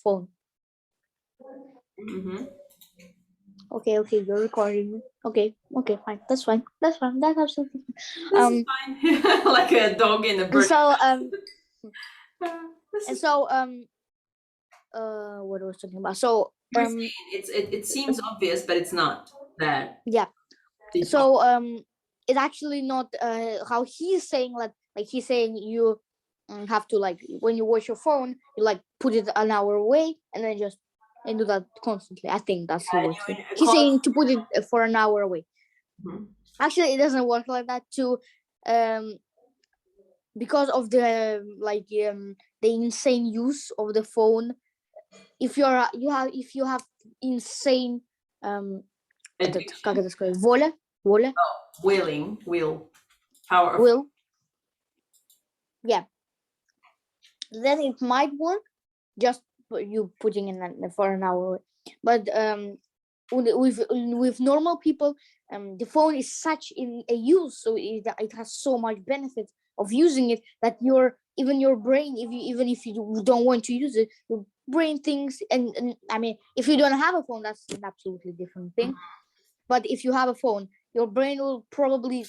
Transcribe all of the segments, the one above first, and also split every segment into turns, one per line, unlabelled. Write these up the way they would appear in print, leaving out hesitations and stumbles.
phone.
Mm-hmm.
Okay, you're recording. Okay, fine. That's fine. That's absolutely
This
fine.
is fine. Like a dog in a bird.
So
This
and
is
so what I was talking about. So
you're saying it seems obvious, but it's not that
yeah.
deep.
So it's actually not how he's saying, like he's saying you have to, like, when you watch your phone, you like put it an hour away and then just and do that constantly. I think that's he was saying. He's saying to put it for an hour away.
Mhm.
Actually, it doesn't work like that too, because of the the insane use of the phone. If you have insane как это сказать, воля,
Will, power of
will, yeah, then it might work, just you putting in for an hour. But with normal people, the phone is such in a use, so it has so much benefit of using it that even your brain, even if you don't want to use it, your brain thinks, and I mean, if you don't have a phone, that's an absolutely different thing. But if you have a phone, your brain will probably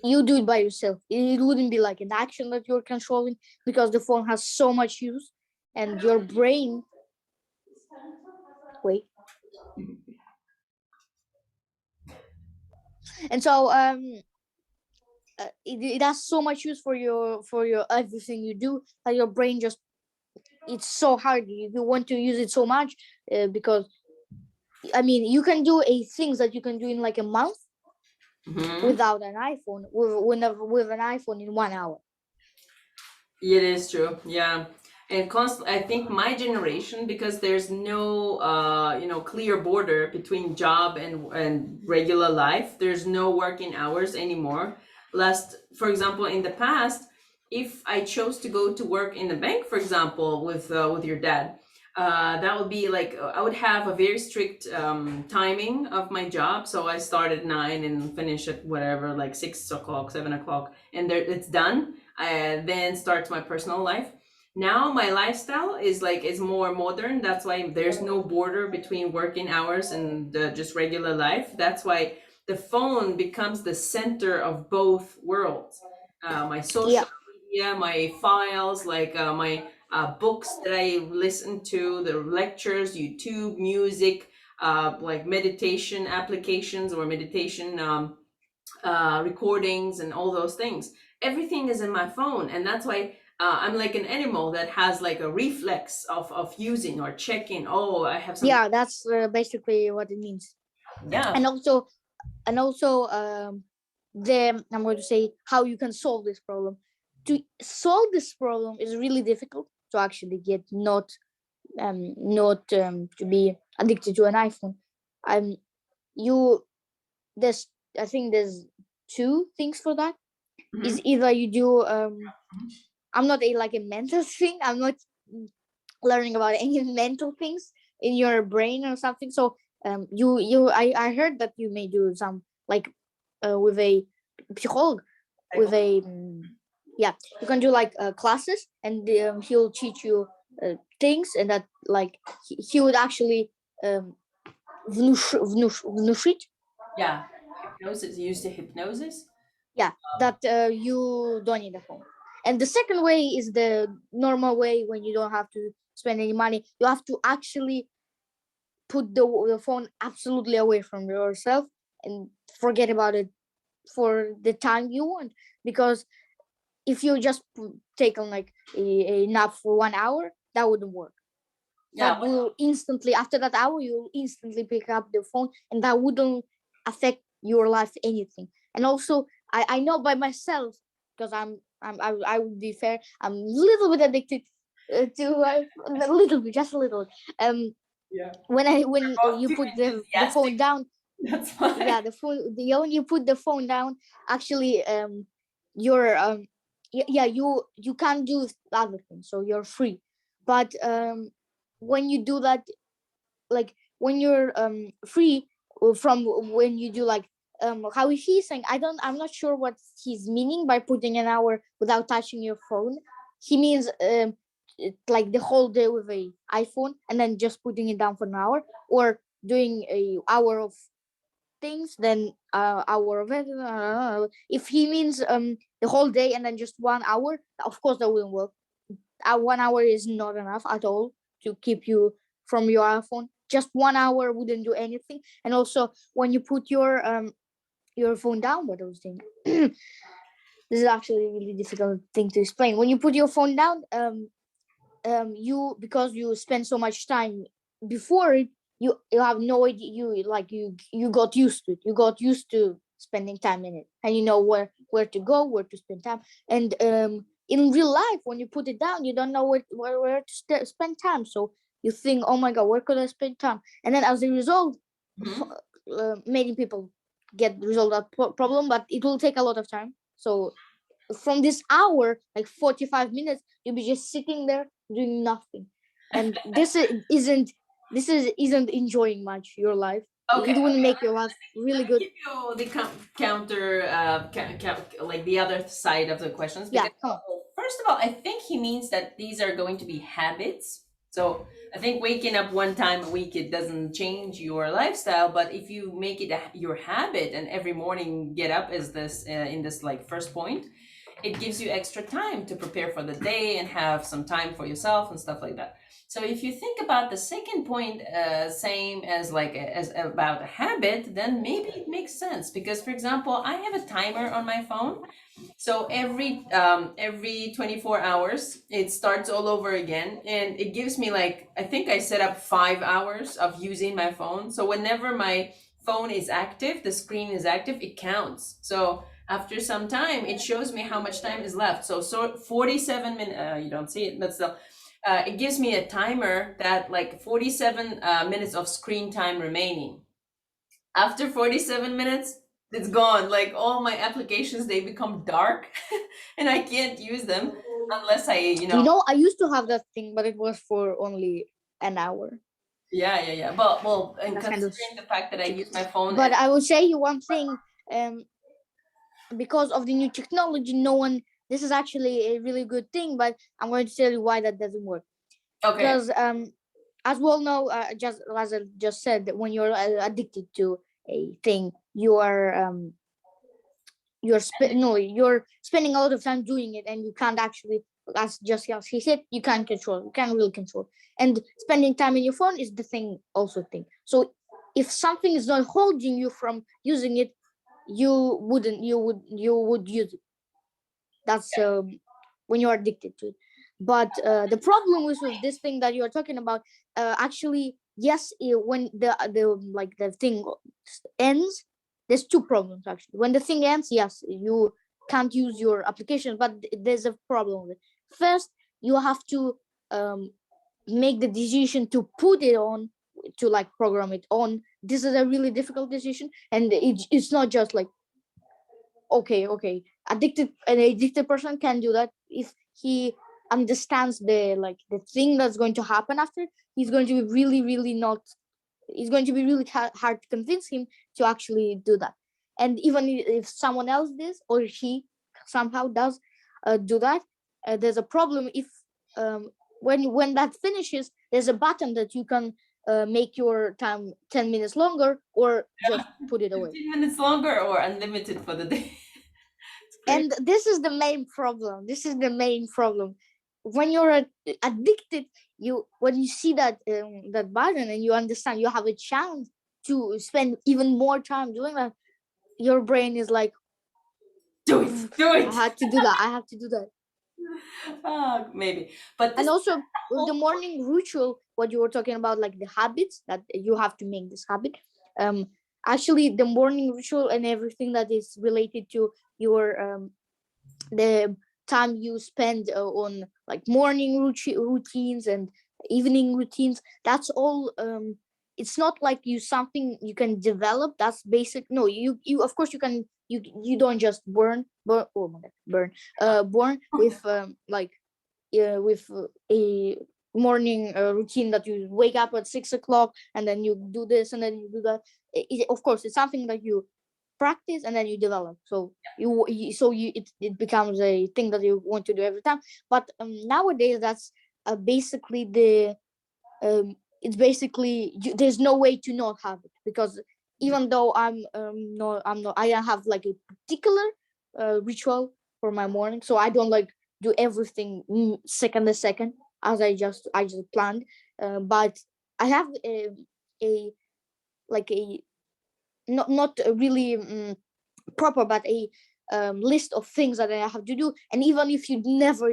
you do it by yourself. It wouldn't be like an action that you're controlling, because the phone has so much use, and your brain. Wait. And so it has so much use for your everything you do that your brain just, it's so hard. You want to use it so much because I mean, you can do things that you can do in like a month without an iPhone, with an iPhone in 1 hour.
It is true, yeah. And I think my generation, because there's no clear border between job and regular life. There's no working hours anymore. For example, in the past, if I chose to go to work in the bank, for example, with your dad, that would be like I would have a very strict timing of my job. So I start at 9 and finish at whatever, like 6 o'clock, 7 o'clock, and there it's done. I then starts my personal life. Now my lifestyle is more modern. That's why there's no border between working hours and just regular life. That's why the phone becomes the center of both worlds. My social media, my files, like my books that I listen to, the lectures, YouTube, music, like meditation applications or meditation recordings and all those things. Everything is in my phone, and that's why I'm like an animal that has like a reflex of using or checking. Oh, I have some.
Yeah, that's basically what it means.
Yeah.
And also I'm going to say how you can solve this problem. To solve this problem is really difficult, to actually get not to be addicted to an iPhone. You there's I think there's two things for that. Is either you do I'm not like a mental thing. I'm not learning about any mental things in your brain or something. So I heard that you may do some like with a psycholog, with a yeah, you can do like classes, and he'll teach you things, and that like he would actually внушить.
Yeah. Hypnosis. Use the hypnosis.
Yeah, that you don't need a phone. And the second way is the normal way, when you don't have to spend any money. You have to actually put the phone absolutely away from yourself and forget about it for the time you want. Because if you just take on like a nap for 1 hour, that wouldn't work.
Yeah.
That will instantly, after that hour, you'll instantly pick up the phone, and that wouldn't affect your life anything. And also, I know by myself, because I would be fair, I'm a little bit addicted to a little bit, just a little.
Yeah.
When you put the phone down,
That's fine.
yeah, when you put the phone down, actually, you're yeah, you can't do other things, so you're free. But when you do that, like when you're free from, when you do like how he's saying, I'm not sure what he's meaning by putting an hour without touching your phone. He means like the whole day with a iPhone and then just putting it down for an hour, or doing a hour of things, then hour of it. If he means the whole day and then just 1 hour, of course that wouldn't work. 1 hour is not enough at all to keep you from your iPhone. Just 1 hour wouldn't do anything. And also, when you put your phone down, what I was saying, this is actually a really difficult thing to explain. When you put your phone down, you, because you spend so much time before it, you have no idea, you got used to it, you got used to spending time in it, and you know where to go, where to spend time. And in real life, when you put it down, you don't know where to spend time, so you think, oh my god, where could I spend time? And then as a result,
Mhm.
many people get resolve that problem, but it will take a lot of time. So from this hour, like 45 minutes, you'll be just sitting there doing nothing. And isn't enjoying much your life.
Okay,
It wouldn't
okay.
make your life
Let
really
me
good.
give you the counter, like the other side of the questions.
Yeah,
Because,
come on.
well, first of all, I think he means that these are going to be habits. So I think waking up one time a week, it doesn't change your lifestyle. But if you make it your habit, and every morning get up as this in this like first point, it gives you extra time to prepare for the day and have some time for yourself and stuff like that. So if you think about the second point, same as like as about a habit, then maybe it makes sense. Because for example, I have a timer on my phone, so every 24 hours it starts all over again, and it gives me, like, I think I set up 5 hours of using my phone. So whenever my phone is active, the screen is active, it counts. So after some time, it shows me how much time is left. So 47 minutes, you don't see it, but still, it gives me a timer that like 47 minutes of screen time remaining. After 47 minutes, it's gone. Like all my applications, they become dark and I can't use them unless
I used to have that thing, but it was for only an hour.
yeah. Well, and
That's kind of
considering the fact that I use my
stupid.
phone
But I will say you one thing. Um, because of the new technology, no one. This is actually a really good thing, but I'm going to tell you why that doesn't work.
okay.
Because as we all know, just as I just said, that when you're addicted to a thing, you're spending a lot of time doing it, and you can't actually, as he said, you can't control, you can't really control. And spending time in your phone is the thing, also thing. So if something is not holding you from using it, you would use it. That's when you're addicted to it. But the problem with this thing that you're talking about, actually, yes, when the thing ends, there's two problems actually. When the thing ends, yes, you can't use your application, but there's a problem with it. First, you have to um, make the decision to put it on, to like program it on. This is a really difficult decision, and it's not just like, okay, an addicted person can do that if he understands the thing that's going to happen after. He's going to be really not, it's going to be really hard to convince him to actually do that. And even if someone else does, or he somehow does do that, there's a problem if um, when that finishes, there's a button that you can make your time 10 minutes longer, or just put it away.
15 minutes longer or unlimited for the day. It's great.
And this is the main problem, when you're addicted, when you see that button, and you understand you have a chance to spend even more time doing that, your brain is like,
Do it. Do
I
it.
had to do that, I have to do that.
Maybe. But this
And
is
also
the
with the
whole
morning ritual, what you were talking about, like the habits that you have to make this habit, um actually the morning ritual and everything that is related to your the time you spend on like morning routines and evening routines, that's all it's not like you something you can develop, that's basic. No, you of course you can, you don't just oh my god, born with with a morning routine that you wake up at 6 o'clock and then you do this and then you do that. Of course, it's something that you practice and then you develop. So it becomes a thing that you want to do every time. But nowadays, that's basically it's basically there's no way to not have it, because even though I don't have like a particular ritual for my morning, so I don't like do everything second to second as I just planned, but I have a like a not a really proper, but a list of things that I have to do. And even if you never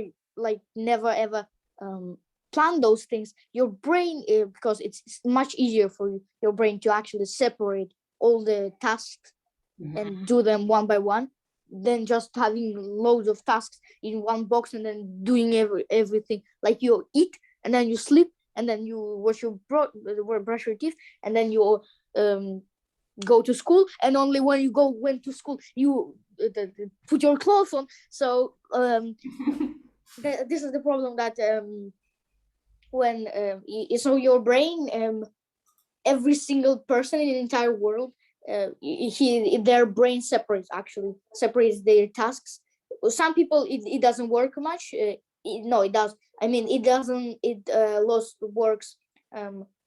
ever um, plan those things, your brain, because it's much easier for your brain to actually separate all the tasks
Mhm.
and do them one by one, than just having loads of tasks in one box and then doing everything. Like you eat and then you sleep and then you brush your teeth and then you um, go to school, and only when you went to school you put your clothes on. So this is the problem, that when so your brain, every single person in the entire world, their brain separates their tasks. Some people it doesn't work much. No, it does. I mean, it doesn't. It lost works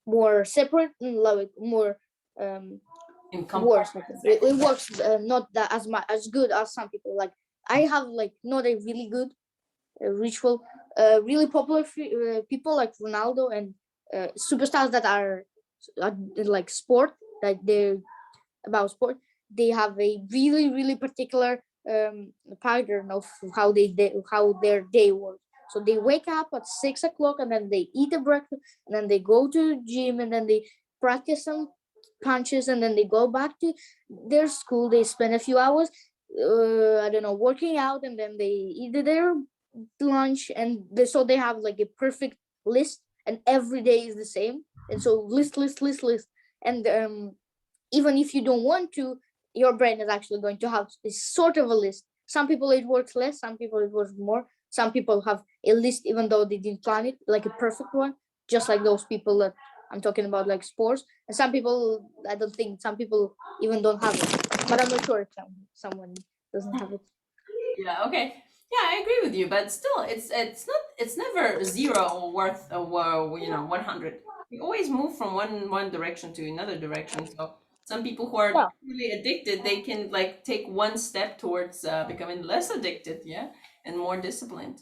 more separate, like more
In
worse.
compartments.
It works not that as much as good as some people. Like I have like not a really good ritual. Really popular people like Ronaldo and superstars that are like sport, that they're about sport. They have a really particular pattern of how their day works. So they wake up at 6 o'clock and then they eat a breakfast and then they go to the gym and then they practice some punches and then they go back to their school. They spend a few hours, I don't know, working out, and then they eat their lunch, and so they have like a perfect list, and every day is the same. And so list, and even if you don't want to, your brain is actually going to have this sort of a list. Some people it works less, some people it works more. Some people have a list even though they didn't plan it, like a perfect one, just like those people that I'm talking about, like sports. And some people, I don't think, some people even don't have it. But I'm not sure if someone doesn't have it.
Yeah, okay. Yeah, I agree with you, but still, it's never zero or worth a 100. We always move from one direction to another direction. So some people who are
Yeah.
really addicted, they can like take one step towards becoming less addicted, yeah, and more disciplined.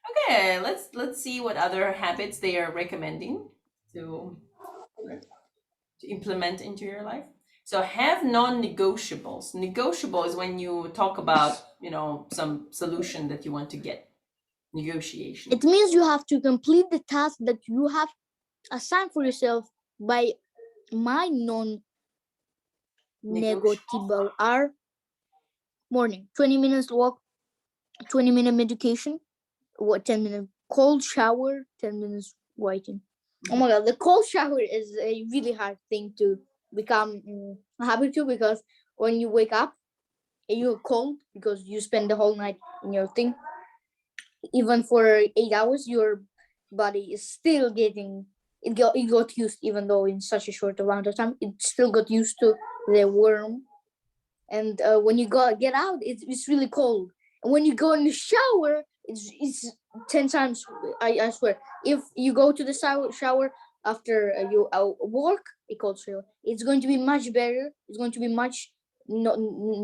Okay, let's see what other habits they are recommending to to implement into your life. So have non-negotiables. Negotiable is when you talk about, some solution that you want to get. Negotiation.
It means you have to complete the task that you have assigned for yourself by my
Negotiable.
non-negotiable are morning, 20 minutes walk, 20-minute medication, 10 minute cold shower, 10 minutes writing. Oh my god, the cold shower is a really hard thing to become a habit to, because when you wake up and you're cold because you spend the whole night in your thing, even for 8 hours, your body is still getting it got used, even though in such a short amount of time, it still got used to the warm. And when you get out, it's really cold. And when you go in the shower, it's 10 times. I swear, if you go to the shower after you work a cold shower, it's going to be much better. It's going to be much not,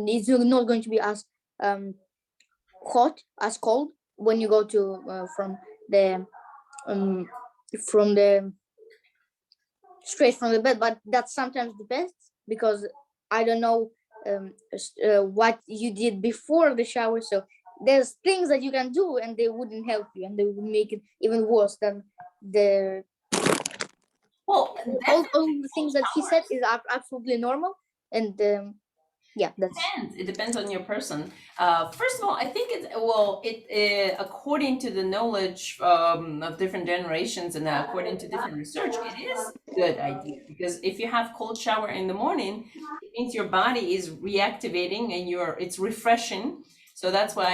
it's not going to be as um hot as cold when you go to the um from the straight from the bed. But that's sometimes the best, because I don't know what you did before the shower. So there's things that you can do and they wouldn't help you, and they would make it even worse than the
Well,
all the things that he said is absolutely normal. And yeah, that's
it depends on your person. First of all, I think according to the knowledge of different generations and according to different research, it is a good idea, because if you have cold shower in the morning, it means your body is reactivating and it's refreshing. So that's why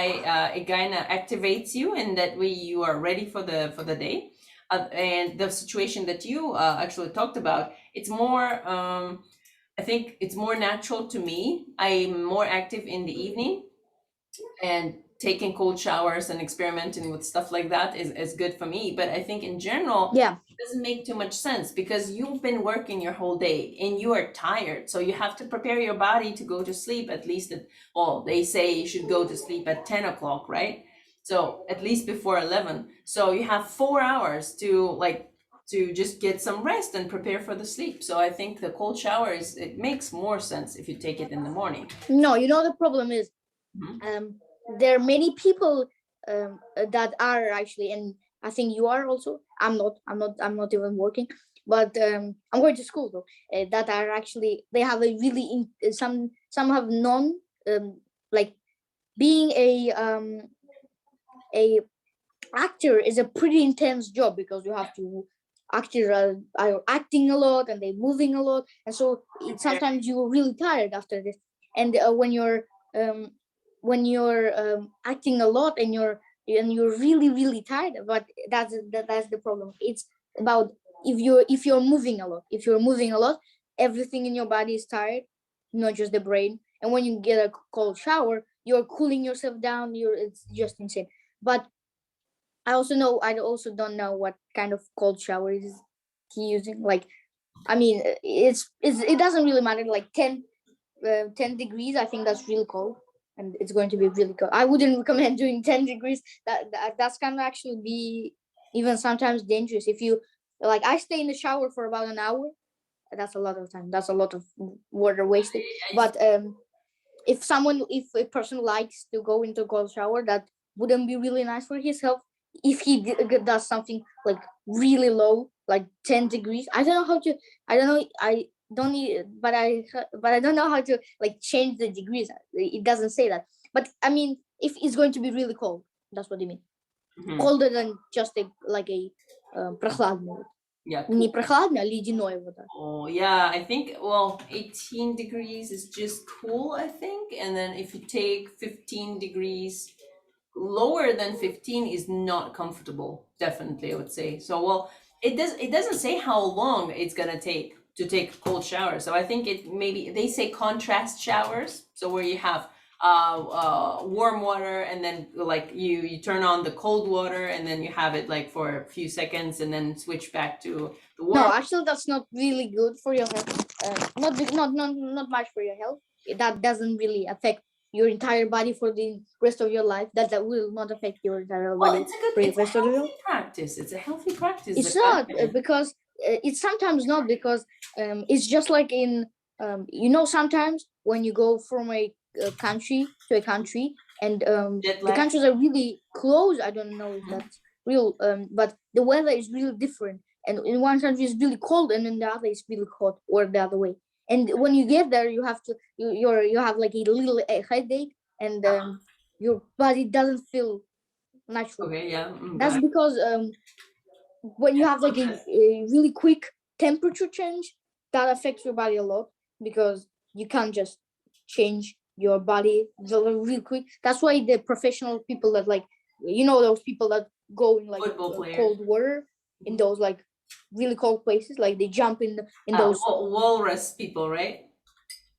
it kind of activates you, and that way you are ready for the day. And the situation that you actually talked about, it's more. I think it's more natural to me. I'm more active in the evening, and taking cold showers and experimenting with stuff like that is good for me. But I think in general,
Yeah.
it doesn't make too much sense because you've been working your whole day and you are tired. So you have to prepare your body to go to sleep at least at, well, they say you should go to sleep at 10 o'clock, right? So at least before 11. So you have 4 hours to like, to just get some rest and prepare for the sleep. So I think the cold shower is, it makes more sense if you take it in the morning.
No, you know the problem is, there are many people that are actually, and I think you are also. I'm not even working, but I'm going to school though. That are actually, they have a really some have non like being a actor is a pretty intense job because you have to actors are acting a lot and they're moving a lot, and so sometimes you're really tired after this. And um, when you're acting a lot and you're really tired, but that's the problem. It's about if you're moving a lot. If you're moving a lot, everything in your body is tired, not just the brain. And when you get a cold shower, you're cooling yourself down. It's just insane. But I also don't know what kind of cold shower is he using. Like, I mean, it doesn't really matter. Like 10 degrees, I think that's really cold, and it's going to be really cold. I wouldn't recommend doing 10 degrees. That's kind of actually be even sometimes dangerous. If you like, I stay in the shower for about an hour. That's a lot of time. That's a lot of water wasted. But if a person likes to go into a cold shower, that wouldn't be really nice for his health. If he does something like really low, like 10 degrees, I don't know how to. I don't know. I don't need, but I don't know how to like change the degrees. It doesn't say that. But I mean, if it's going to be really cold, that's what I mean. Colder than just like a прохладный.
Yeah,
Не прохладный, а ледяной вода.
oh, yeah, I think, well, 18 degrees is just cool, I think. And then if you take 15 degrees, lower than 15 is not comfortable, definitely, I would say. So, well, it doesn't say how long it's gonna take to take a cold shower. So I think it maybe they say contrast showers. So where you have warm water and then like you turn on the cold water and then you have it like for a few seconds and then switch back to the warm.
No, actually, that's not really good for your health. Not much for your health. That doesn't really affect your entire body for the rest of your life. That will not affect your entire
Well,
body
it's a good,
for the
it's a
rest of your
healthy
life.
practice. It's a healthy practice.
It's
The
not
confidence.
because it's sometimes not because it's just like in sometimes when you go from a country to a country and
Jet
the
lag.
countries are really close. I don't know if that's real, but the weather is really different. And in one country it's really cold, and in the other it's really hot, or the other way. And when you get there, you have to you have like a little headache, and your body doesn't feel natural.
Okay, yeah, got
That's
it.
because when you have like a really quick temperature change, that affects your body a lot because you can't just change your body real quick. That's why the professional people that like those people that go in like
Football players.
cold water in those like really cold places, like they jump in those
Walrus people, right?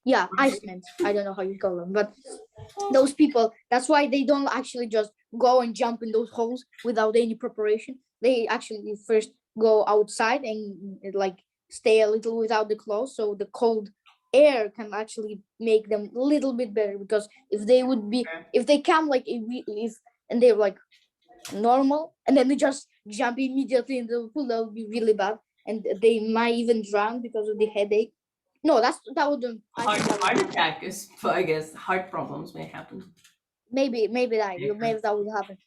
yeah, icemen. I don't know how you call them, but those people, that's why they don't actually just go and jump in those holes without any preparation. They actually first go outside and like stay a little without the clothes, so the cold air can actually make them a little bit better. Because if they come like if and they're like normal and then they just jump immediately into the pool, that would be really bad, and they might even drown because of the headache. No, that wouldn't. I think that would
Heart
happen.
attack is, I guess, heart problems may happen.
Maybe that would happen.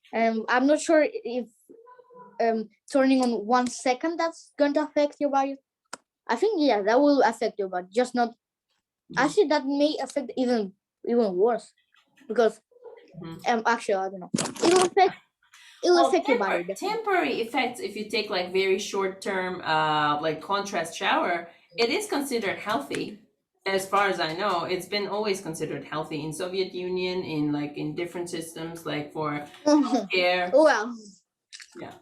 I'm not sure if turning on 1 second that's going to affect your body. I think yeah, that will affect your body, just not. Actually, that may affect even worse because actually I don't know. It'll
Well,
affect your body definitely.
temporary effects, if you take like very short term, like contrast shower, it is considered healthy. As far as I know, it's been always considered healthy in Soviet Union, in like in different systems, like for healthcare.
Well,
Yeah.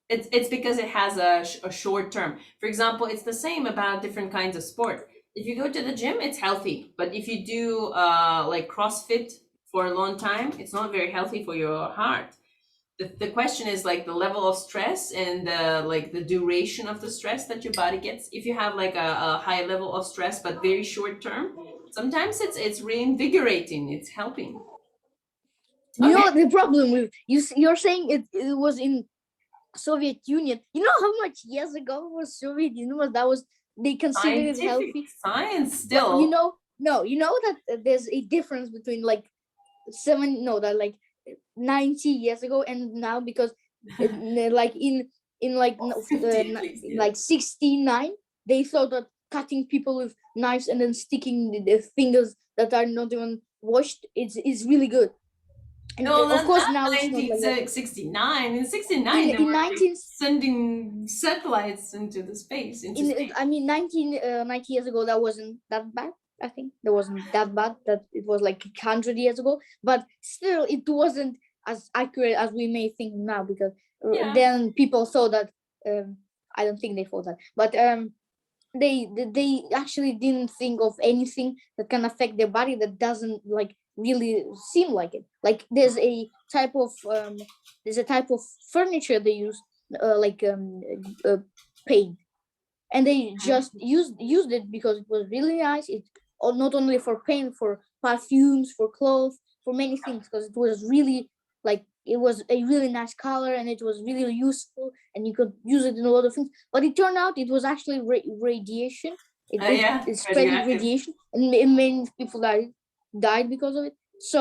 It's because it has a short term. For example, it's the same about different kinds of sport. If you go to the gym, it's healthy. But if you do like CrossFit for a long time, it's not very healthy for your heart. The question is like the level of stress and the duration of the stress that your body gets. If you have like a high level of stress but very short term, sometimes it's reinvigorating, it's helping.
You
Okay.
know the problem with you're saying it was in Soviet Union. You know how much years ago was Soviet Union? That was they considered it
Scientific
healthy.
science
But
still.
you know that there's a difference between like 90 years ago and now, because like in like
50 at least, yeah.
like 69 they thought that cutting people with knives and then sticking the fingers that are not even washed is really good. And
No,
of
not
course now it's not like that.
1969. In 69, they
In
were
19
sending satellites into the space, into space.
I mean 90 years ago that wasn't that bad. I think that wasn't that bad, that it was like 100 years ago, but still it wasn't as accurate as we may think now, because
Yeah.
then people thought that I don't think they thought that, but they actually didn't think of anything that can affect their body that doesn't like really seem like it. Like there's a type of furniture they use, like paint, and they just used it because it was really nice. It not only for paint, for perfumes, for clothes, for many things, because it was really like it was a really nice color and it was really useful and you could use it in a lot of things. But it turned out it was actually radiation.
Yeah,
It spread
radioactive.
radiation, and many people died because of it. So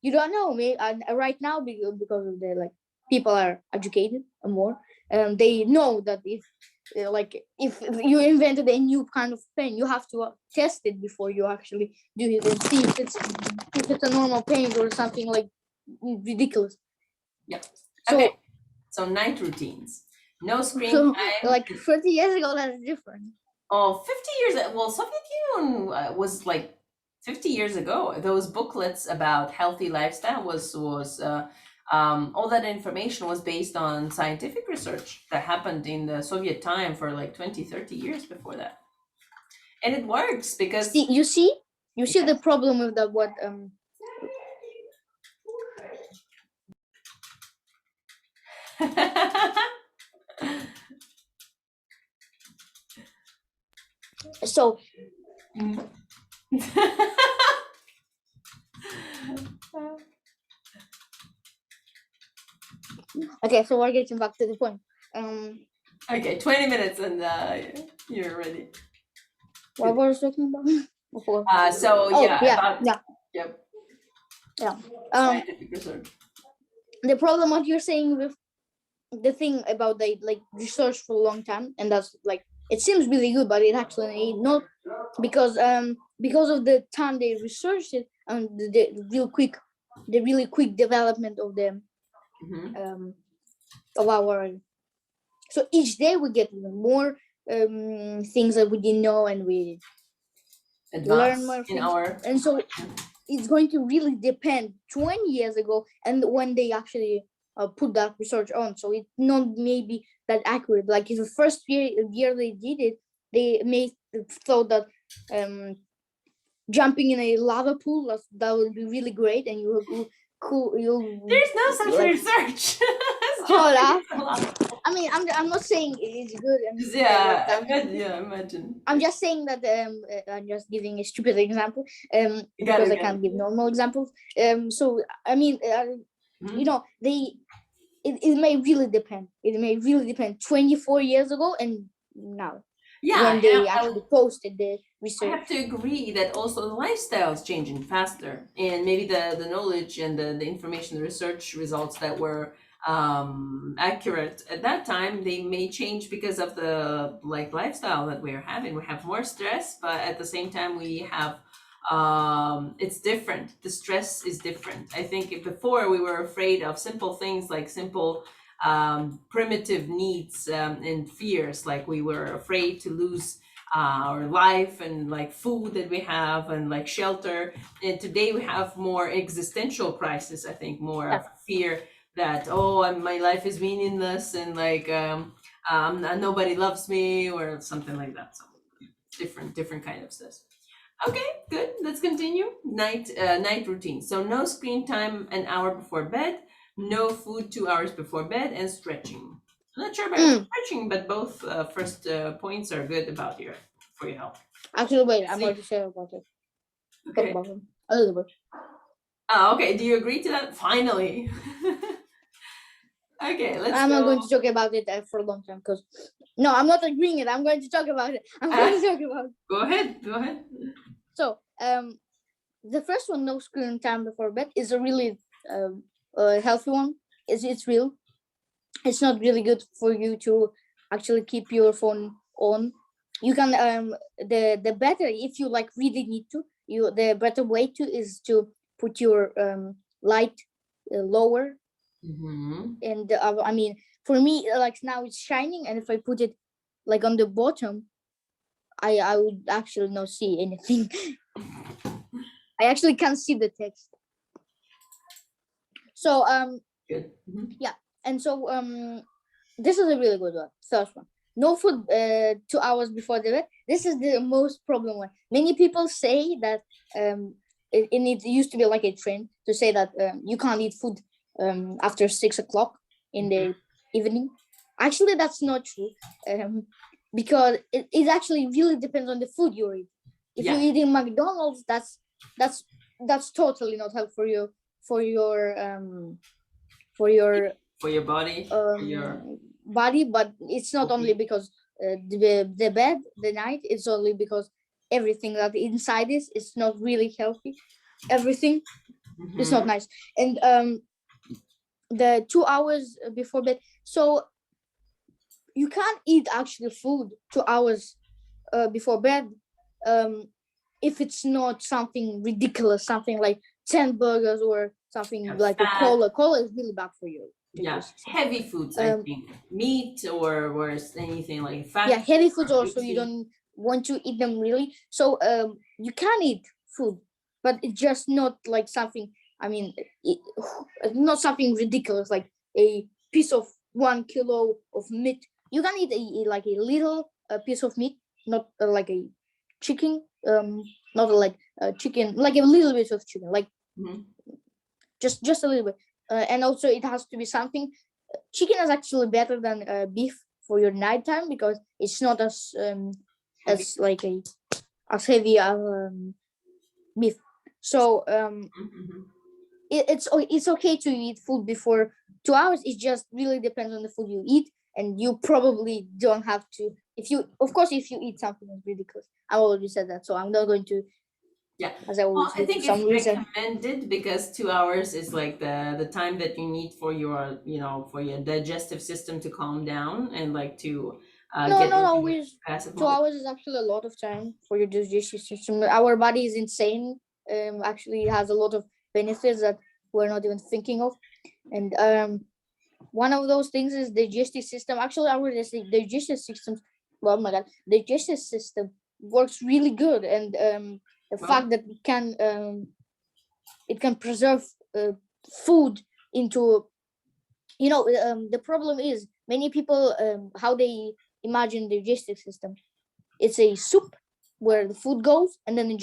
you don't know, maybe right now, because of the like people are educated more, they know that if you invented a new kind of pen, you have to test it before you actually do it and see if it's a normal paint or something like ridiculous.
Yep.
So,
okay. So night routines. No screen
so
time.
like 30 years ago, that's different.
Oh, 50 years. Well, Soviet Union was like 50 years ago. Those booklets about healthy lifestyle was all that information was based on scientific research that happened in the Soviet time for like 20, 30 years before that. And it works because
You see the problem with the what so okay, so we're getting back to the point.
Okay, 20 minutes and you're ready.
What was I talking about before?
So
Oh,
yeah,
yeah.
Yep.
Yeah.
Scientific research.
The problem what you're saying with the thing about the like research for a long time, and that's like it seems really good, but it actually ain't not, because of the time they researched it and the really quick development of the of our, so each day we get even more things that we didn't know, and we learn more things, and so it's going to really depend 20 years ago and when they actually put that research on. So it's not maybe that accurate. Like if the first year they did it, they may thought that jumping in a lava pool that would be really great, and you will cool.
There's no such research.
Hold up. I mean, I'm not saying it's good.
Imagine.
I'm just saying that I'm just giving a stupid example because I can't give normal examples. So I mean, you know, it may really depend. It may really depend 24 years ago and now.
Yeah,
when they actually posted the research.
I have to agree that also the lifestyle is changing faster, and maybe the knowledge and the information, the research results that were accurate at that time, they may change because of the like lifestyle that we're having. We have more stress, but at the same time we have it's different. The stress is different. I think before we were afraid of simple things, like simple primitive needs and fears, like we were afraid to lose our life and like food that we have and like shelter. And today we have more existential crisis, I think, more of fear that my life is meaningless and like nobody loves me or something like that. So different kind of stuff. Okay, good. Let's continue. Night routine. So no screen time an hour before bed, no food 2 hours before bed, and stretching. I'm not sure about
Mm.
stretching, but both first points are good about your for your health.
Actually, wait, I'm going
Sleep.
to share about it. Talk
Okay.
about it a little bit.
Okay. Do you agree to that? Finally. Okay. Let's
I'm not
go.
going to talk about it for a long time because no, I'm not agreeing it. I'm going to talk about it. I'm going to talk about it.
Go ahead. Go ahead.
So, the first one, no screen time before bed, is a really healthy one. It's real. It's not really good for you to actually keep your phone on. You can the better, if you like really need to, the better way to is to put your light lower.
Mm-hmm.
And I mean, for me, like now it's shining, and if I put it like on the bottom, I would actually not see anything. I actually can't see the text. So
Good. Mm-hmm.
yeah, and so this is a really good one. First one, no food 2 hours before the bed. This is the most problem one. Many people say that it used to be like a trend to say that you can't eat food after 6 o'clock in the evening. Actually, that's not true, because it actually really depends on the food you eat. If you're
Yeah.
eating McDonald's, that's that's totally not helpful for your for your
For your body. For your.
body. But it's not only because the bed, the night, it's only because everything that inside is not really healthy. Everything is not
Mm-hmm.
nice. And the 2 hours before bed, so you can't eat actually food 2 hours before bed, um if it's not something ridiculous, something like 10 burgers or something
Yeah,
like a
fat.
cola is really bad for your
Yeah.
digestive system.
Heavy foods, I
um
think. Meat or worse, anything like fat
yeah,
food
heavy foods
or
also, you
greasy.
don't want to eat them really. So you can eat food, but it's just not like something, I mean, it, not something ridiculous like a piece of 1 kilo of meat. You can eat like a little piece of meat, not like a chicken, not like a chicken, like a little bit of chicken, like
Mm-hmm.
just a little bit. And also it has to be something. Chicken is actually better than beef for your nighttime because it's not
Heavy.
as like a as heavy as beef. So
Mm-hmm.
it's okay to eat food before 2 hours. It just really depends on the food you eat, and you probably don't have to. If you, of course, if you eat something that's ridiculous, I already said that, so I'm not going to,
Yeah.
as I
Well,
always
I
do for
think it's
some reason.
recommended because 2 hours is like the time that you need for your for your digestive system to calm down and like to
No,
get
not
into
always.
passive
Two
mode.
hours is actually a lot of time for your digestive system. Our body is insane. Actually, it has a lot of benefits that we're not even thinking of. And one of those things is digestive system. Actually, our digestive system, oh my god, digestive system works really good. And the fact
Well,
that it can preserve food into, the problem is many people, how they imagine the digestive system. It's a soup where the food goes and then it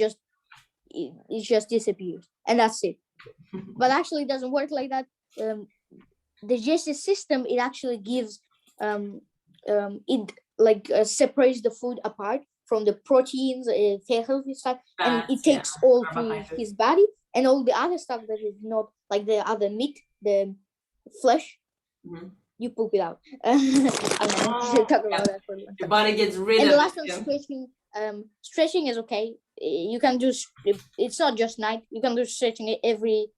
just disappears and that's it. But actually, it doesn't work like that. The digestive system, it actually gives it like separates the food apart from the proteins, healthy stuff, and it
fats, yeah,
takes all to
carbohydrates.
his body, and all the other stuff that is not like the other meat, the flesh,
Mhm.
you poop it out. I'm not going to
Oh,
talk
yeah,
about that for a long
your
time.
body gets rid
And
of
the
it.
last one,
Yeah.
stretching. Stretching is okay. You can do. It's not just night. You can do stretching every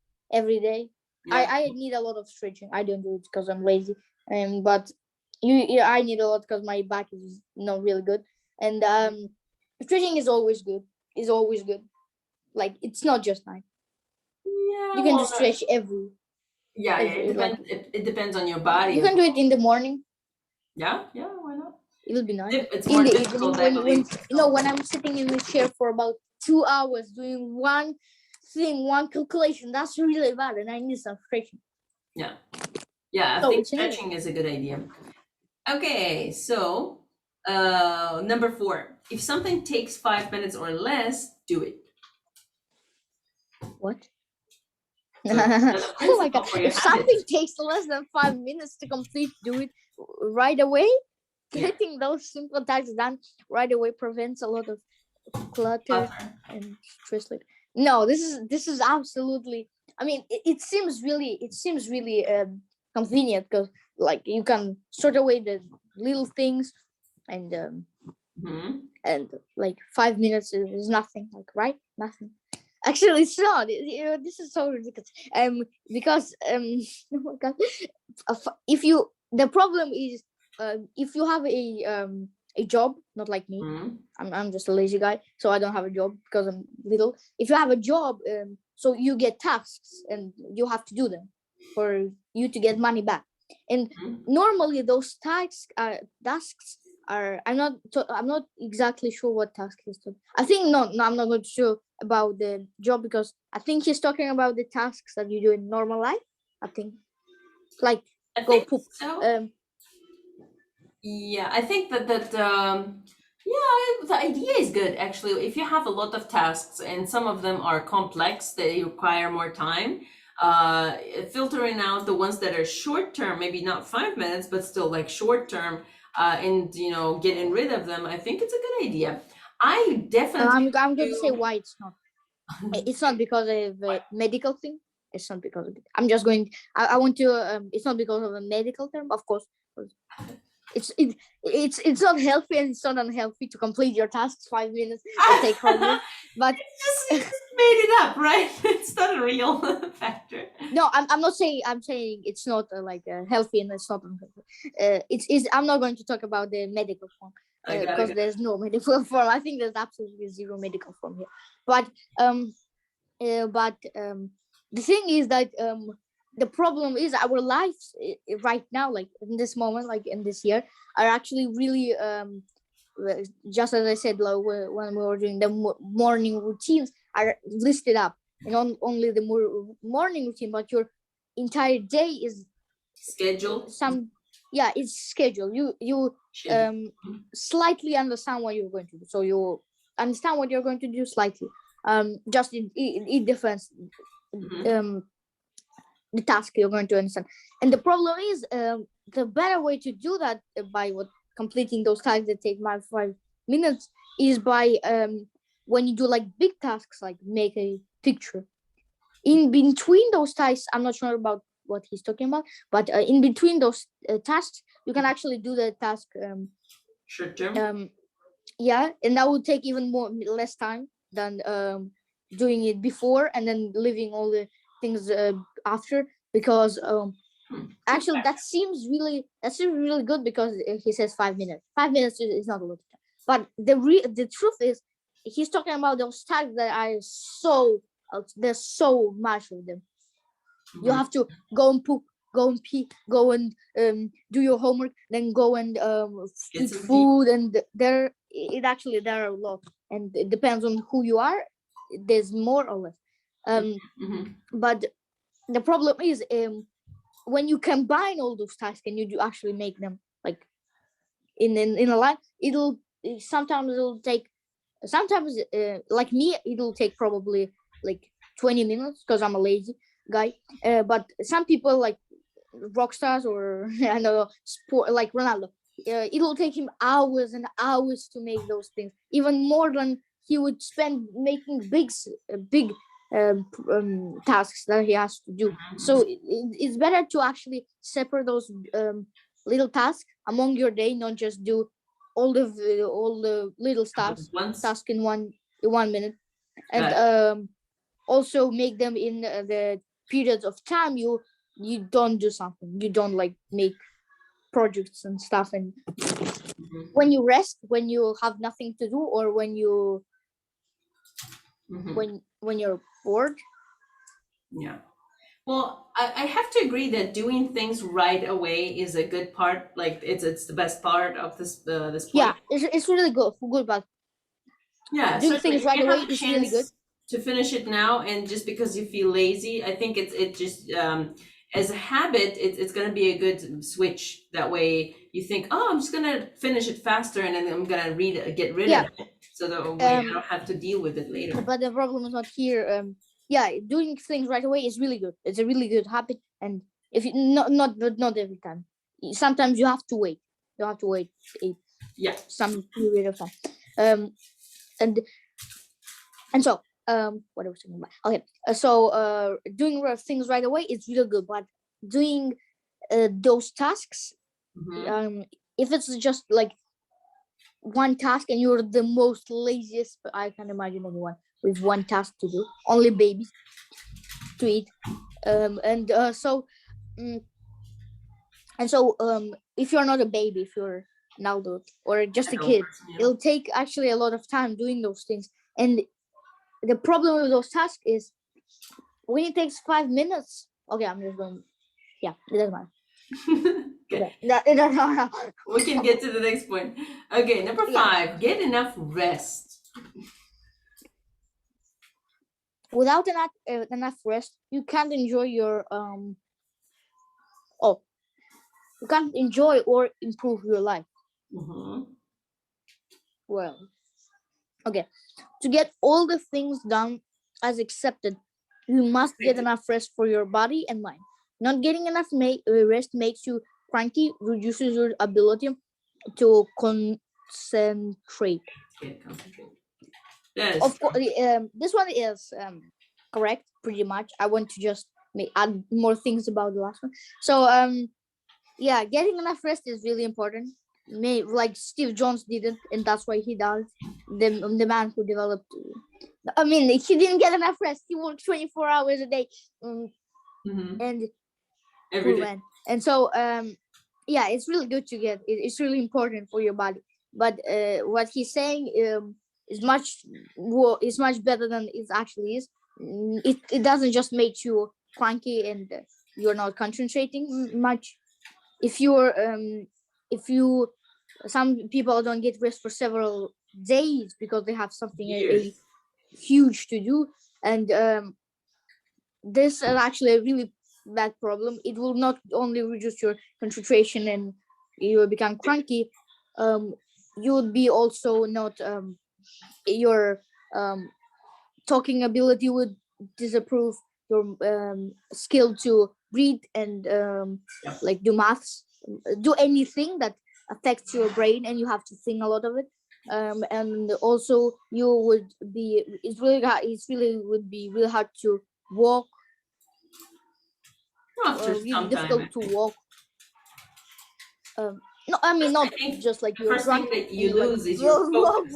day.
Yeah.
I need a lot of stretching. I don't do it because I'm lazy. But I need a lot because my back is not really good. And stretching is always good. Is always good. Like it's not just night.
Yeah.
You can do
Well,
stretch
yeah, yeah. It
every like
depends. It depends on your body
you
as
can do
well.
it in the morning.
Yeah. Yeah. Why not?
It will be nice.
It's
In
more
the
difficult,
evening,
I
when
believe. So,
when I'm sitting in the chair for about 2 hours doing one thing, one calculation, that's really bad, and I need some stretching.
yeah. Yeah. I
So
think
it's needed.
stretching is a good idea. Okay. So, number 4. If something takes 5 minutes or less, do it.
What?
So that's a
Oh my god!
principle for your
If something
habits.
takes less than 5 minutes to complete, do it right away.
Yeah.
Getting those simple tasks done right away prevents a lot of clutter
Clutter.
and stress later. No, this is absolutely. I mean, it seems really convenient because like you can sort away the little things, and
Hmm.
and like 5 minutes is nothing. Like right, nothing. Actually, it's not. This is so ridiculous. Because oh my god, if you the problem is if you have a job, not like me.
Hmm.
I'm just a lazy guy, so I don't have a job because I'm little. If you have a job, so you get tasks and you have to do them for you to get money back. And normally those tasks are I'm not exactly sure what task he's talking. I think no, I'm not going to sure about the job because I think he's talking about the tasks that you do in normal life. I think like
I
go
think
poop.
so. Yeah, I think yeah, the idea is good actually. If you have a lot of tasks and some of them are complex, they require more time, filtering out the ones that are short term, maybe not 5 minutes, but still like short term, and getting rid of them, I think it's a good idea. I definitely
I'm going to say
do.
why it's not. It's not because of a medical thing. It's not because of it. I'm just going. I want to. It's not because of a medical term, of course. It's not healthy and it's not unhealthy to complete your tasks 5 minutes and take home. But
You just made it up, right? It's not a real factor.
no, I'm not saying. I'm saying it's not healthy and it's not unhealthy. It's. I'm not going to talk about the medical form
I got
because
it.
there's no medical form. I think there's absolutely zero medical form here. But the thing is that the problem is our lives right now, like in this moment, like in this year, are actually really just as I said, like when we were doing the morning routines are listed up, and only the morning routine, but your entire day is
Schedule.
some yeah, it's scheduled. You
Schedule.
slightly understand what you're going to do, so you understand what you're going to do slightly. Just it difference
Mhm.
the task you're going to understand. And the problem is the better way to do that by completing those tasks that take my 5 minutes is by when you do like big tasks like make a picture. In between those tasks, I'm not sure about what he's talking about, but in between those tasks, you can actually do the task.
Short term.
Yeah, and that would take even less time than doing it before and then leaving all the things after, because actually that seems really good because he says 5 minutes. 5 minutes is not a lot of time, but the truth is he's talking about those tasks that are so there's so much of them. You have to go and poop, go and pee, go and do your homework, then go and eat food, and there are a lot, and it depends on who you are. There's more or less, but the problem is when you combine all those tasks and you do actually make them like in a line, it'll take sometimes like me it'll take probably like 20 minutes because I'm a lazy guy, but some people like rock stars or I don't know sport like Ronaldo, it'll take him hours and hours to make those things, even more than he would spend making big tasks that he has to do. So it's better to actually separate those little tasks among your day, not just do all the little task in 1 minute, and also make them in the periods of time you don't do something, you don't like make projects and stuff, and when you rest, when you have nothing to do, or when when you're bored.
Yeah. Well, I have to agree that doing things right away is a good part. Like it's the best part of this
Yeah,
point.
it's really good, but
Yeah,
doing
certainly.
things
If
right
you
away
have a
is really good.
chance to finish it now, and just because you feel lazy, I think it just as a habit, it's going to be a good switch. That way you think, oh, I'm just going to finish it faster, and then I'm going to get rid
Yeah.
of it, so that way I
Um,
don't have to deal with it later.
but the problem is not here. Yeah, doing things right away is really good. It's a really good habit, and if you not every time. Sometimes you have to wait. You have to wait
Yeah.
some period of time. Um, and so what I was talking about. Okay, so doing things right away is really good, but doing those tasks, if it's just like one task and you're the most laziest, I can imagine anyone with one task to do, only babies to eat, and so if you're not a baby, if you're an adult or just a kid, it'll take actually a lot of time doing those things. And the problem with those tasks is when it takes 5 minutes, okay, I'm just going, yeah, it doesn't matter.
Okay.
No.
We can get to the next point. Okay, number 5, get enough rest.
Without enough rest, you can't enjoy your you can't enjoy or improve your life. Well, okay, to get all the things done as accepted, you must get enough rest for your body and mind. Not getting enough rest makes you cranky, reduces your ability to concentrate.
Yes.
Of course, this one is correct, pretty much. I want to just add more things about the last one. So, yeah, getting enough rest is really important. Like Steve Jobs didn't, and that's why he died. The man who developed. I mean, he didn't get enough rest. He worked 24 hours a day, and
every day.
Man. And so, yeah, it's really good to get. It's really important for your body. But what he's saying is much better than it actually is. It doesn't just make you cranky and you're not concentrating much. If some people don't get rest for several days because they have something a huge to do, and this is actually a really bad problem. It will not only reduce your concentration and you will become cranky, you would be also not your talking ability would disapprove, your skill to read and like do maths, do anything that affects your brain and you have to think a lot of it. And also you would be would be really hard to walk, really difficult to walk. No, I mean not just like you're
first
drunk
thing that
and
you
you're
lose is your focus.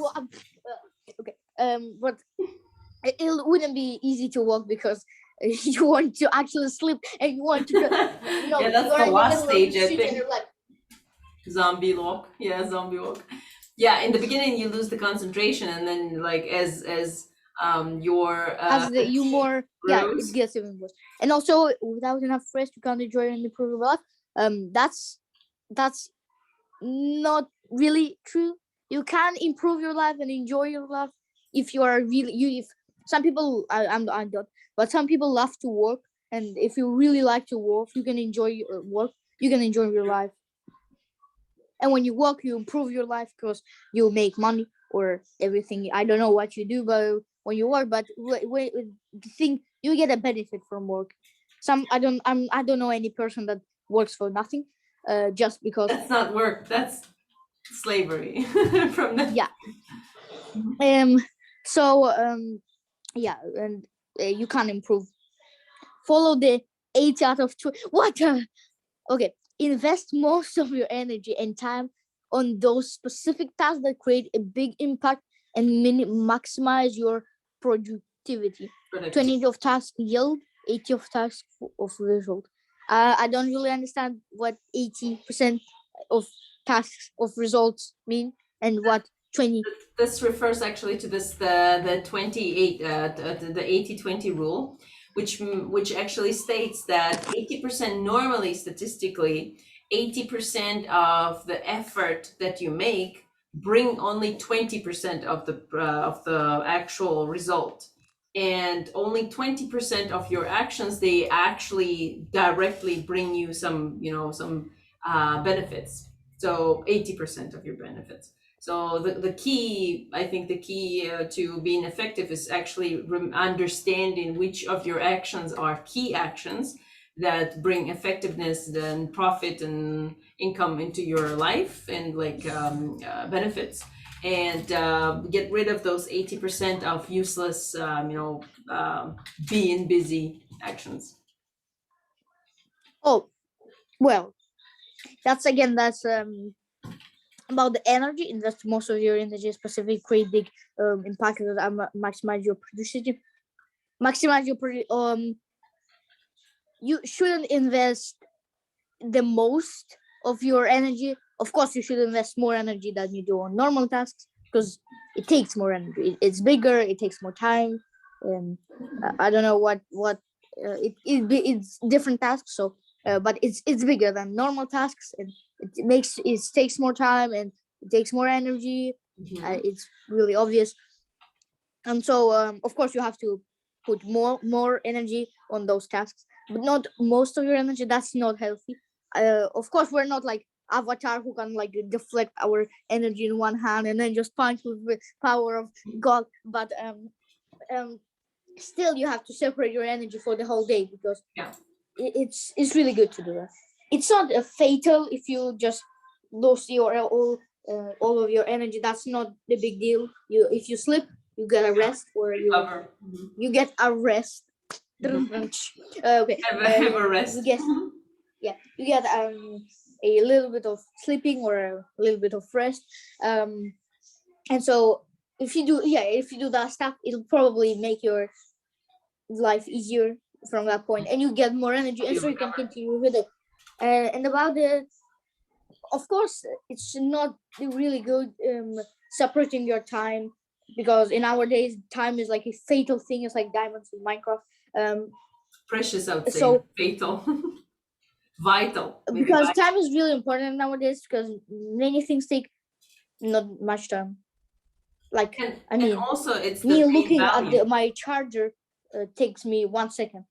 Okay, but it wouldn't be easy to walk because you want to actually sleep and you want to go,
Yeah, that's
you're
the
in the
last
middle of the
stage, I
street and
think.
you're like,
Zombie walk. Yeah, zombie walk. Yeah, in the beginning you lose the concentration, and then like as your
as you more it gets even worse. And also without enough rest you can't enjoy and improve your life. That's not really true. You can improve your life and enjoy your life if you are really if some people I'm not, but some people love to work, and if you really like to work you can enjoy your work, you can enjoy your life. And when you work you improve your life because you make money or everything. I don't know what you do but when you work, but the thing you get a benefit from work. I don't know any person that works for nothing just because
that's not work, that's slavery. From the
so yeah, and you can improve. Follow the 8 out of 2. What? Okay, invest most of your energy and time on those specific tasks that create a big impact and maximize your productivity. 20 of tasks yield 80 of tasks of result. I don't really understand what 80% of tasks of results mean and what 20.
This refers actually to the 28 the 80-20 rule, which actually states that 80% normally, statistically, 80% of the effort that you make bring only 20% of the actual result. and only 20% of your actions, they actually directly bring you some, some benefits. So 80% of your benefits. So the key, I think the key to being effective is actually understanding which of your actions are key actions that bring effectiveness and profit and income into your life, and like benefits, and get rid of those 80% of useless, being busy actions.
Oh, well, that's about the energy. Invest most of your energy, specifically create big impact that maximize your productivity. Maximize your you shouldn't invest the most of your energy. Of course, you should invest more energy than you do on normal tasks because it takes more energy. It's bigger. It takes more time. I don't know what it's different tasks. So, but it's bigger than normal tasks, and it takes more time and it takes more energy. It's really obvious, and so of course you have to put more energy on those tasks, but not most of your energy. That's not healthy. Of course we're not like Avatar who can like deflect our energy in one hand and then just punch with the power of God, but um still you have to separate your energy for the whole day because
Yeah.
it's really good to do that. It's not fatal if you just lose your all of your energy. That's not the big deal. You if you slip, you get a rest, or
Cover.
you get a rest. Okay,
Have a
you
rest.
get you get a little bit of sleeping or a little bit of rest, and so if you do that stuff, it'll probably make your life easier from that point, and you get more energy, and
You
so you can
recover.
continue with it. And about the, of course, it's not really good separating your time, because in our days time is like a fatal thing. It's like diamonds in Minecraft.
Precious, I would say.
So
Fatal. Vital, maybe
because
vital.
time is really important nowadays, because many things take not much time. Like, I
And
mean,
also it's the
me
main
looking at
value.
my charger takes me 1 second,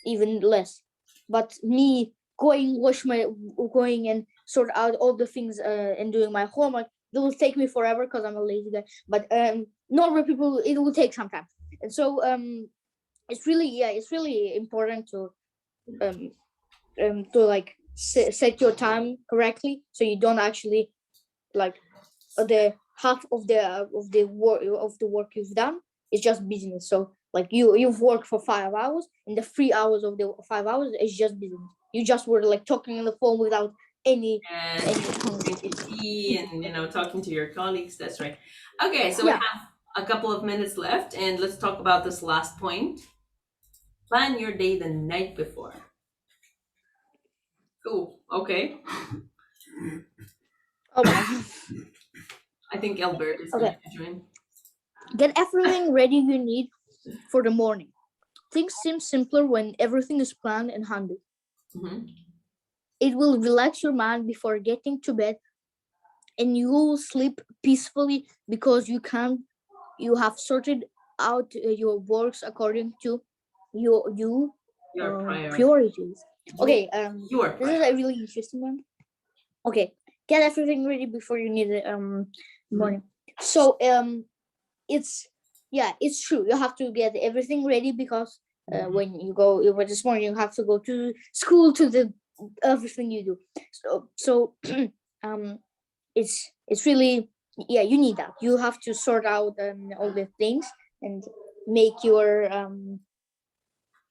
even less. But me going and sort out all the things and doing my homework, it will take me forever because I'm a lazy guy. But normal people, it will take some time. And so it's really important um, to like set your time correctly, so you don't actually like the half of the work you've done is just business. So like you've worked for 5 hours, and the 3 hours of the 5 hours is just business. You just were like talking on the phone without any
And
any
drinking tea and talking to your colleagues. That's right. Okay, so we
yeah.
have a couple of minutes left, and let's talk about this last point. Plan your day the night before. Cool. Okay.
Oh my.
I think Albert is going
Okay,
to join.
get everything ready you need for the morning. Things seem simpler when everything is planned and handled.
Hmm.
It will relax your mind before getting to bed, and you will sleep peacefully because you have sorted out your works according to you
Your priority.
priorities.
You,
Okay,
your
this is
priority.
a really interesting one. Okay, get everything ready before you need it
Mhm.
morning. So it's yeah, it's true. You have to get everything ready because
Mhm.
when you go this morning, you have to go to school to the everything you do. So um it's really, yeah, you need that. You have to sort out all the things and make your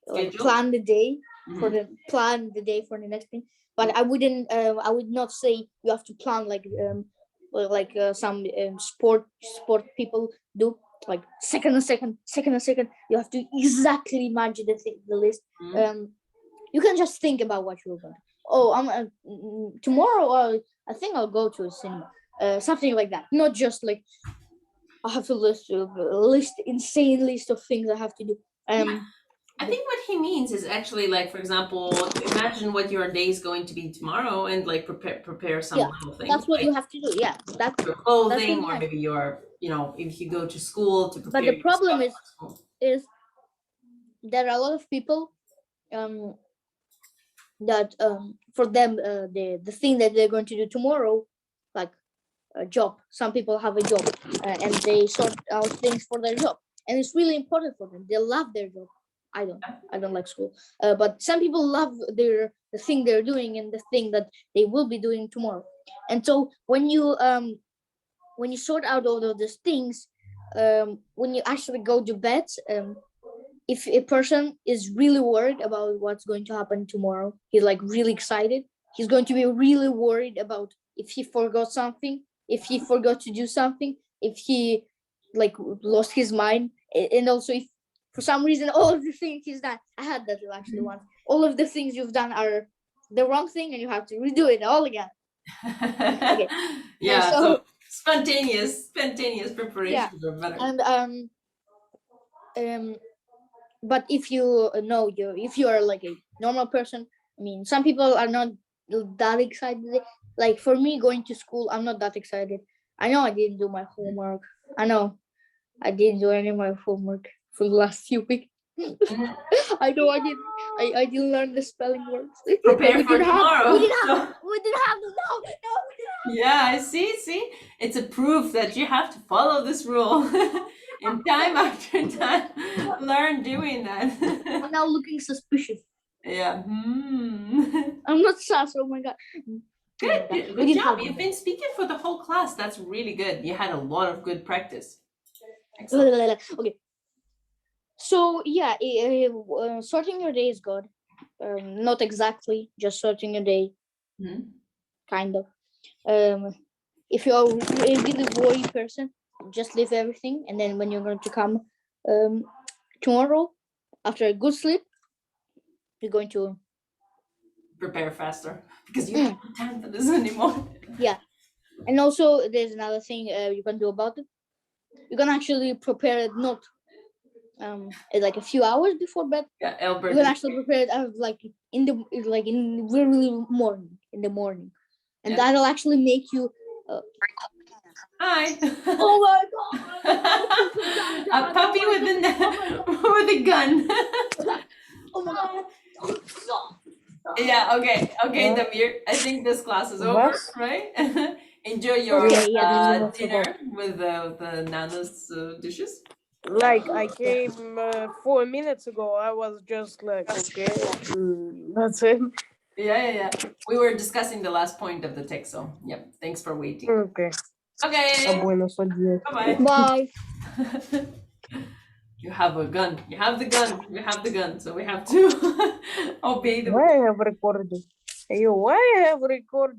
like
Schedule. Hmm.
plan the day for the next thing. But I would not say you have to plan some sport people do, like second. You have to exactly match the list.
Hmm.
um you can just think about what you're going. Oh, I'm tomorrow. I think I'll go to a cinema. Something like that. Not just like I have to list insane list of things I have to do.
Yeah,
Um,
I
but
think what he means is actually like, for example, to imagine what your day is going to be tomorrow, and like prepare some
yeah,
little things
that's what
like
you have to do. Yeah,
your
that's
clothing,
really
or
nice.
maybe your, if you go to school, to
But
prepare
the
your
problem
stuff
is
for school.
is there are a lot of people that for them the thing that they're going to do tomorrow, like a job. Some people have a job and they sort out things for their job, and it's really important for them. They love their job. I don't like school, but some people love the thing they're doing and the thing that they will be doing tomorrow. And so when you sort out all of those things, when you actually go to bed, if a person is really worried about what's going to happen tomorrow, he's like really excited. He's going to be really worried about if he forgot something, if he forgot to do something, if he like lost his mind, and also if for some reason all of the things he's done. I had that actually once. All of the things you've done are the wrong thing, and you have to redo it all again.
Okay. Yeah. So spontaneous preparation are better.
And but if you know if you are like a normal person, I mean, some people are not that excited. Like for me, going to school, I'm not that excited. I know I didn't do my homework. I know I didn't do any of my homework for the last few weeks. I know I didn't learn the spelling words.
Prepare for tomorrow.
We didn't have no.
Yeah, I see. It's a proof that you have to follow this rule. And time after time, learn doing that.
I'm now looking suspicious.
Yeah.
I'm not sus. Oh my god.
Good job. You've been speaking for the whole class. That's really good. You had a lot of good practice.
Excellent. Okay. So yeah, sorting your day is good. Not exactly, just sorting your day. Kind of. If you're a really worried person, just leave everything, and then when you're going to come tomorrow after a good sleep, you're going to
prepare faster because you have no time for this anymore.
Yeah, and also there's another thing you can do about it. You can actually prepare it not like a few hours before bed.
Yeah, Albert.
You can actually prepare it like in the really morning, in the morning, and that'll actually make you.
Hi.
Oh my god!
A puppy with a gun.
Oh my god!
Yeah. Okay. Damir. I think this class is over, right? Enjoy your dinner with the Nana's dishes.
Like I came 4 minutes ago. I was just like, okay, that's it.
Yeah. We were discussing the last point of the text, so yeah. Thanks for waiting.
Okay.
Bye.
Bye.
You have a gun. You have the gun. So we have to obey the.
Why I have recorded? Hey, why I have recorded?